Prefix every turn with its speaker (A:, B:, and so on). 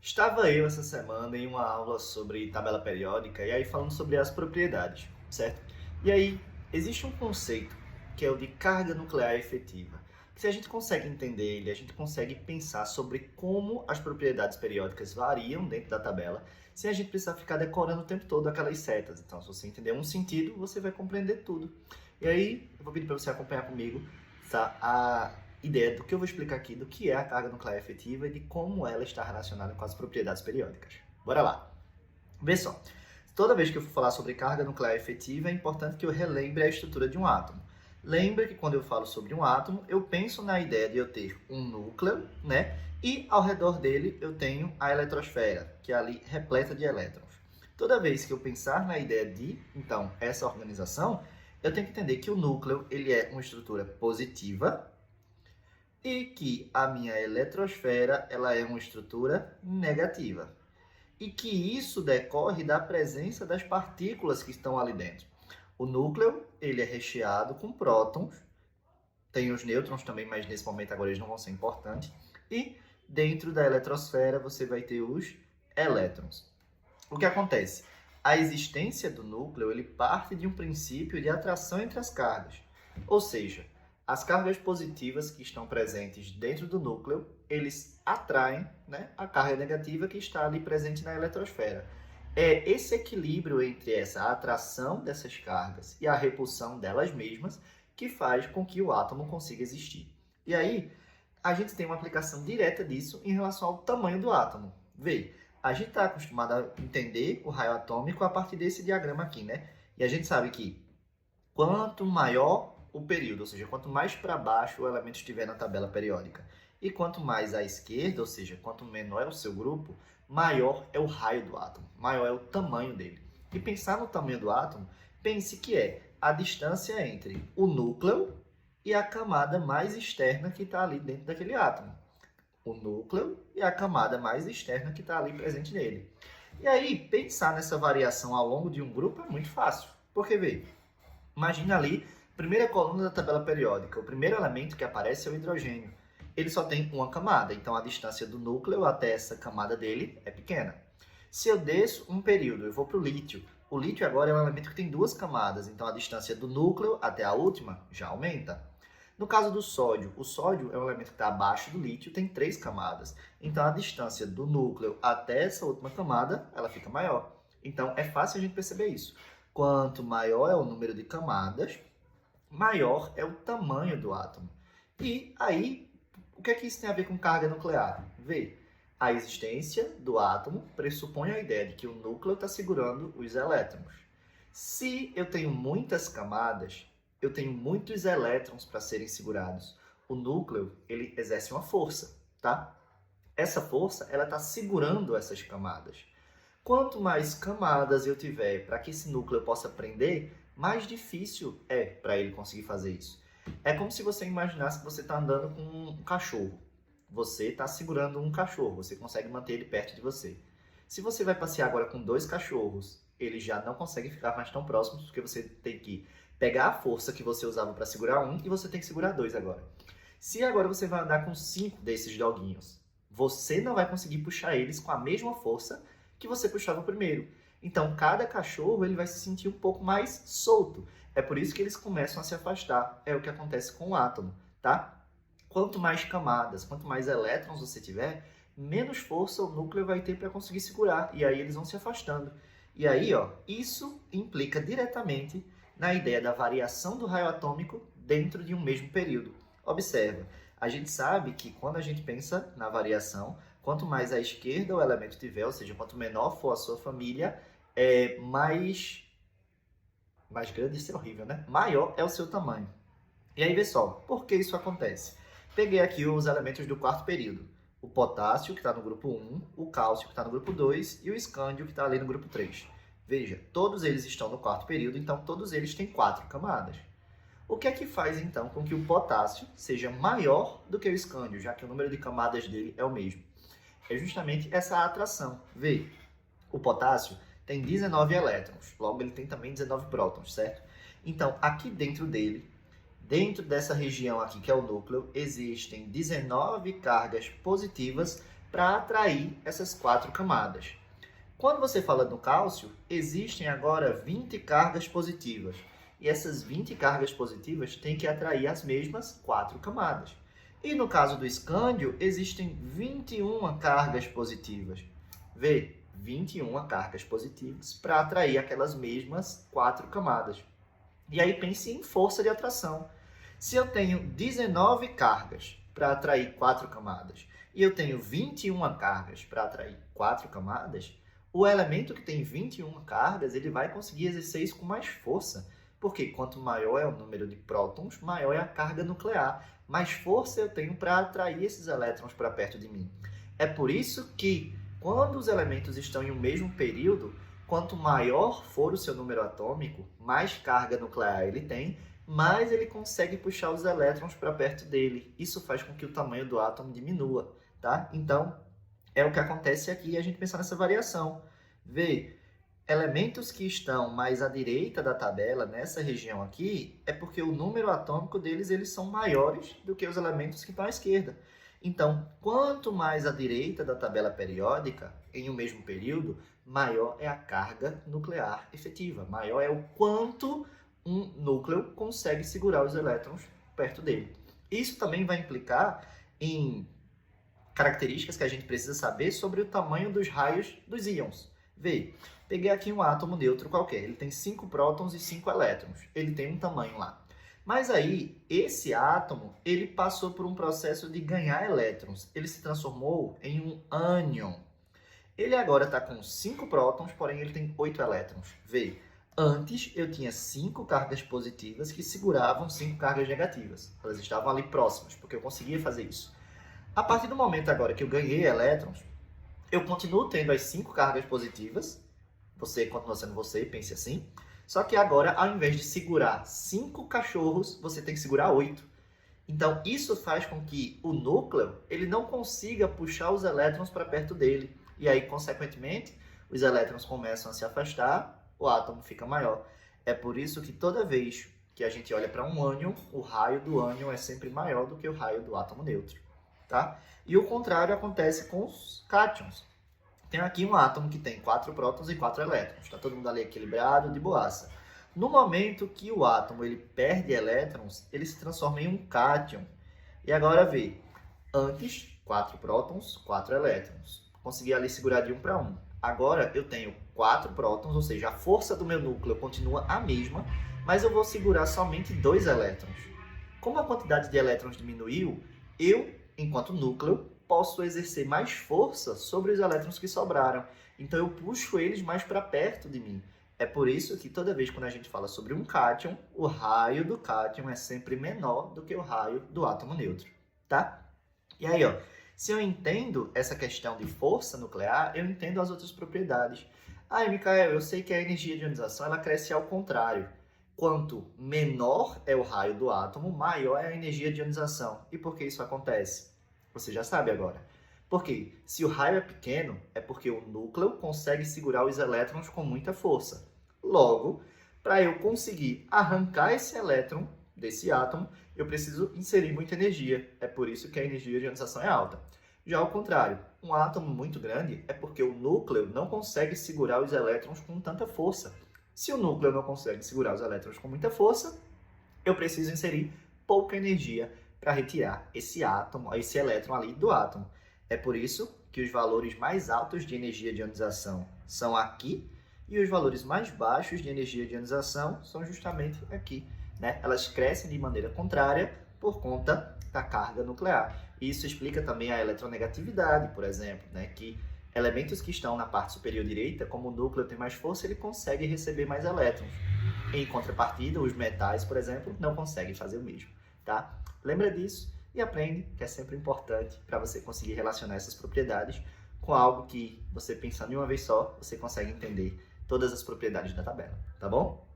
A: Estava eu essa semana em uma aula sobre tabela periódica e aí falando sobre as propriedades, certo? E aí existe um conceito que é o de carga nuclear efetiva. Que se a gente consegue entender ele, a gente consegue pensar sobre como as propriedades periódicas variam dentro da tabela, sem a gente precisar ficar decorando o tempo todo aquelas setas. Então, se você entender um sentido, você vai compreender tudo. E aí, eu vou pedir para você acompanhar comigo, tá? A ideia do que eu vou explicar aqui, do que é a carga nuclear efetiva e de como ela está relacionada com as propriedades periódicas. Bora lá! Vê só, toda vez que eu for falar sobre carga nuclear efetiva, é importante que eu relembre a estrutura de um átomo. Lembra que quando eu falo sobre um átomo, eu penso na ideia de eu ter um núcleo, né? E ao redor dele eu tenho a eletrosfera, que é ali repleta de elétrons. Toda vez que eu pensar na ideia de, então, essa organização, eu tenho que entender que o núcleo ele é uma estrutura positiva, e que a minha eletrosfera ela é uma estrutura negativa. E que isso decorre da presença das partículas que estão ali dentro. O núcleo ele é recheado com prótons, tem os nêutrons também, mas nesse momento agora eles não vão ser importantes. E dentro da eletrosfera você vai ter os elétrons. O que acontece? A existência do núcleo ele parte de um princípio de atração entre as cargas. Ou seja, as cargas positivas que estão presentes dentro do núcleo, eles atraem, né, a carga negativa que está ali presente na eletrosfera. É esse equilíbrio entre essa atração dessas cargas e a repulsão delas mesmas que faz com que o átomo consiga existir. E aí, a gente tem uma aplicação direta disso em relação ao tamanho do átomo. Vê, a gente está acostumado a entender o raio atômico a partir desse diagrama aqui, né? E a gente sabe que quanto maior o período, ou seja, quanto mais para baixo o elemento estiver na tabela periódica, e quanto mais à esquerda, ou seja, quanto menor é o seu grupo, maior é o raio do átomo, maior é o tamanho dele. E pensar no tamanho do átomo, pense que é a distância entre o núcleo e a camada mais externa que está ali dentro daquele átomo. O núcleo e a camada mais externa que está ali presente nele. E aí, pensar nessa variação ao longo de um grupo é muito fácil. Porque, vê, imagina ali, primeira coluna da tabela periódica, o primeiro elemento que aparece é o hidrogênio. Ele só tem uma camada, então a distância do núcleo até essa camada dele é pequena. Se eu desço um período, eu vou para o lítio. O lítio agora é um elemento que tem duas camadas, então a distância do núcleo até a última já aumenta. No caso do sódio, o sódio é um elemento que está abaixo do lítio, tem três camadas. Então a distância do núcleo até essa última camada, ela fica maior. Então é fácil a gente perceber isso. Quanto maior é o número de camadas, maior é o tamanho do átomo. E aí, o que é que isso tem a ver com carga nuclear? Vê, a existência do átomo pressupõe a ideia de que o núcleo está segurando os elétrons. Se eu tenho muitas camadas, eu tenho muitos elétrons para serem segurados. O núcleo, ele exerce uma força, tá? Essa força, ela está segurando essas camadas. Quanto mais camadas eu tiver para que esse núcleo possa prender, mais difícil é para ele conseguir fazer isso. É como se você imaginasse que você está andando com um cachorro. Você está segurando um cachorro, você consegue manter ele perto de você. Se você vai passear agora com dois cachorros, eles já não conseguem ficar mais tão próximos, porque você tem que pegar a força que você usava para segurar um e você tem que segurar dois agora. Se agora você vai andar com 5 desses doguinhos, você não vai conseguir puxar eles com a mesma força que você puxava o primeiro. Então, cada cachorro ele vai se sentir um pouco mais solto. É por isso que eles começam a se afastar. É o que acontece com o átomo, tá? Quanto mais camadas, quanto mais elétrons você tiver, menos força o núcleo vai ter para conseguir segurar. E aí eles vão se afastando. E aí, ó, isso implica diretamente na ideia da variação do raio atômico dentro de um mesmo período. Observa, a gente sabe que quando a gente pensa na variação, quanto mais à esquerda o elemento tiver, ou seja, quanto menor for a sua família, mais grande, isso é horrível, né? Maior é o seu tamanho. E aí, vê só, por que isso acontece? Peguei aqui os elementos do quarto período. O potássio, que está no grupo 1, o cálcio, que está no grupo 2, e o escândio, que está ali no grupo 3. Veja, todos eles estão no quarto período, então todos eles têm 4 camadas. O que é que faz, então, com que o potássio seja maior do que o escândio, já que o número de camadas dele é o mesmo? É justamente essa atração. Vê, o potássio tem 19 elétrons, logo ele tem também 19 prótons, certo? Então, aqui dentro dele, dentro dessa região aqui, que é o núcleo, existem 19 cargas positivas para atrair essas 4 camadas. Quando você fala no cálcio, existem agora 20 cargas positivas. E essas 20 cargas positivas têm que atrair as mesmas 4 camadas. E no caso do escândio, existem 21 cargas positivas. Vê, 21 cargas positivas para atrair aquelas mesmas 4 camadas. E aí pense em força de atração. Se eu tenho 19 cargas para atrair 4 camadas e eu tenho 21 cargas para atrair 4 camadas, o elemento que tem 21 cargas, ele vai conseguir exercer isso com mais força, porque quanto maior é o número de prótons, maior é a carga nuclear, mais força eu tenho para atrair esses elétrons para perto de mim. É por isso que, quando os elementos estão em um mesmo período, quanto maior for o seu número atômico, mais carga nuclear ele tem, mais ele consegue puxar os elétrons para perto dele. Isso faz com que o tamanho do átomo diminua, tá? Então, é o que acontece aqui, a gente pensar nessa variação. Vê, elementos que estão mais à direita da tabela, nessa região aqui, é porque o número atômico deles, eles são maiores do que os elementos que estão à esquerda. Então, quanto mais à direita da tabela periódica, em um mesmo período, maior é a carga nuclear efetiva, maior é o quanto um núcleo consegue segurar os elétrons perto dele. Isso também vai implicar em características que a gente precisa saber sobre o tamanho dos raios dos íons. Vê, peguei aqui um átomo neutro qualquer, ele tem 5 prótons e 5 elétrons, ele tem um tamanho lá. Mas aí, esse átomo, ele passou por um processo de ganhar elétrons, ele se transformou em um ânion. Ele agora está com 5 prótons, porém ele tem 8 elétrons. Vê, antes eu tinha 5 cargas positivas que seguravam 5 cargas negativas. Elas estavam ali próximas, porque eu conseguia fazer isso. A partir do momento agora que eu ganhei elétrons, eu continuo tendo as 5 cargas positivas. Você continua sendo você, pense assim. Só que agora, ao invés de segurar 5 cachorros, você tem que segurar 8. Então, isso faz com que o núcleo ele não consiga puxar os elétrons para perto dele. E aí, consequentemente, os elétrons começam a se afastar, o átomo fica maior. É por isso que toda vez que a gente olha para um ânion, o raio do ânion é sempre maior do que o raio do átomo neutro. Tá? E o contrário acontece com os cátions. Tem aqui um átomo que tem 4 prótons e 4 elétrons. Está todo mundo ali equilibrado, de boaça. No momento que o átomo ele perde elétrons, ele se transforma em um cátion. E agora vê, antes 4 prótons, 4 elétrons. Consegui ali segurar de 1 para 1. Agora eu tenho 4 prótons, ou seja, a força do meu núcleo continua a mesma, mas eu vou segurar somente 2 elétrons. Como a quantidade de elétrons diminuiu, eu, enquanto núcleo, posso exercer mais força sobre os elétrons que sobraram. Então eu puxo eles mais para perto de mim. É por isso que toda vez quando a gente fala sobre um cátion, o raio do cátion é sempre menor do que o raio do átomo neutro, tá? E aí, ó, se eu entendo essa questão de força nuclear, eu entendo as outras propriedades. Ah, Micael, eu sei que a energia de ionização ela cresce ao contrário. Quanto menor é o raio do átomo, maior é a energia de ionização. E por que isso acontece? Você já sabe agora. Porque se o raio é pequeno, é porque o núcleo consegue segurar os elétrons com muita força. Logo, para eu conseguir arrancar esse elétron desse átomo, eu preciso inserir muita energia. É por isso que a energia de ionização é alta. Já ao contrário, um átomo muito grande é porque o núcleo não consegue segurar os elétrons com tanta força. Se o núcleo não consegue segurar os elétrons com muita força, eu preciso inserir pouca energia para retirar esse átomo, esse elétron ali do átomo. É por isso que os valores mais altos de energia de ionização são aqui e os valores mais baixos de energia de ionização são justamente aqui, né? Elas crescem de maneira contrária por conta da carga nuclear. Isso explica também a eletronegatividade, por exemplo, né? Que elementos que estão na parte superior direita, como o núcleo tem mais força, ele consegue receber mais elétrons. Em contrapartida, os metais, por exemplo, não conseguem fazer o mesmo, tá? Lembra disso e aprende, que é sempre importante para você conseguir relacionar essas propriedades com algo que você pensando em uma vez só, você consegue entender todas as propriedades da tabela, tá bom?